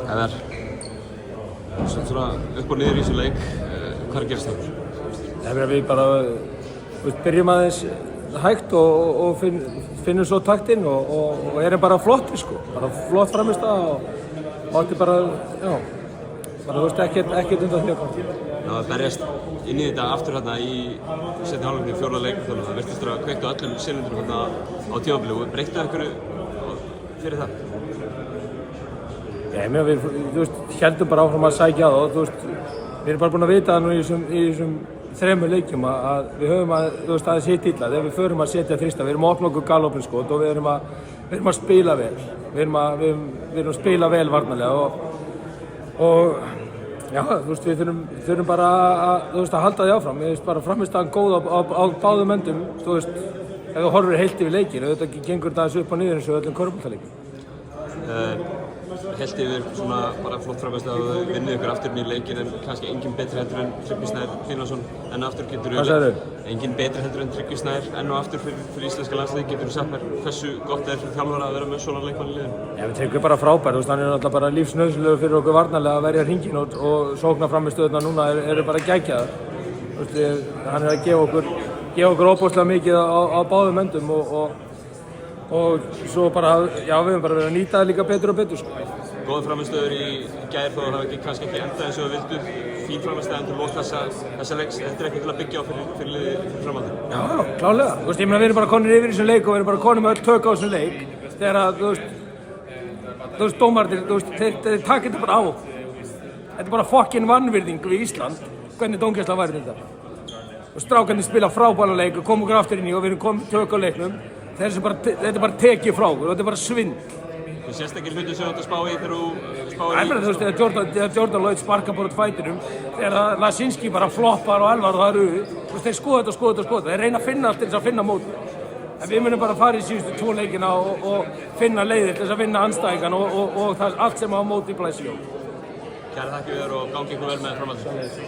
Eðar, svona upp og niður í þessu leik, hvað gerist það? Það er við bara byrjum aðeins hægt og finnum svo taktinn og erum bara flottir sko. Bara flott framistæða og átti bara, já, bara þú veist ekkert undan því að koma. Það berjast inn í þetta aftur hérna í seinni hálfleiknum í fjórða leiknum þannig að það virtist að kveiktu öllum silindrum hérna á tímabili og breyttu einhverju fyrir það? Já, ég meina við, þú veist, héldum bara áfram að sækja það og þú veist, við erum bara búin að vita það nú í þessum þremur leikjum að við höfum að, þú veist, aðeins hitt illa þegar við förum að setja þrista, við erum að opna okkur galopinskot og við erum að spila vel, við erum að spila vel varnarlega og já, þú veist, við þurfum bara að halda því áfram, við veist bara framistæðan góð á báðum endum, þú veist, ef þú horfir heilt yfir leikinn, auðvitað gengur þetta aðeins upp og niður eins og öllum körfuboltaleikjum. Heilt yfir svona bara flott framistæða að þau vinnið ykkur aftur inn í leikinn en kannski engin betri heldur en Tryggvi Snær Finnarsson enn og aftur getur engin betri heldur en Tryggvi Snær enn og aftur fyrir íslenska landsliðið getur þú sagt mér hversu gott er fyrir þjálfara að vera með svona leikmann í liðinu? Já, við Tryggvi bara frábær, hann er náttúrulega bara lífsnauðsynlegur fyrir okkur varnarlega að verja hringinn og sókna frammistöðuna núna eru bara geggjaðar. Hann er að gefa okkur óbúslega mikið á báðum endum og svo bara, já, við höfum bara verið að nýta það líka betur og betur sko. Góð frammistöður í gær þó að það kannski ekki endað eins og við vildum. Fín frammistöð endur lók þessa leiks. Þetta er eitthvað til að byggja á fyrir liðið fyrir framhaldið. Já, klálega. Þú veist, ég meina við erum bara konir yfir í þessum leik og við erum bara konir með öll tök á þessum leik. Þegar að, þú veist, dómarnir, þú veist, þeir taka þetta bara á. Þetta er bara fucking vanvirðing við Ísland. Hvernig dómgæsla væri þetta? Og strákarnir spila frábæran leik og koma okkur aftur inn í og við erum komið tök á leiknum. Þetta er bara tekið frá okkur og þetta er bara svindl. Þú sést ekki hluti sem þú átt að spá í þegar þú spáir í? Æ, þú veist, þegar Jordan Lloyd sparkar bara út fætinum, þegar Lasinski bara floppar og Elvar og það eru, þú veist, þeir skoða þetta. Þeir reyna að finna allt til þess að finna mót. En við munum bara fara í síðustu 2 leikina og finna leiðir til þess að vinna andstæðingan og það allt sem á móti blæs í. Kæra þakkir og gangi ykkur vel með framhaldið.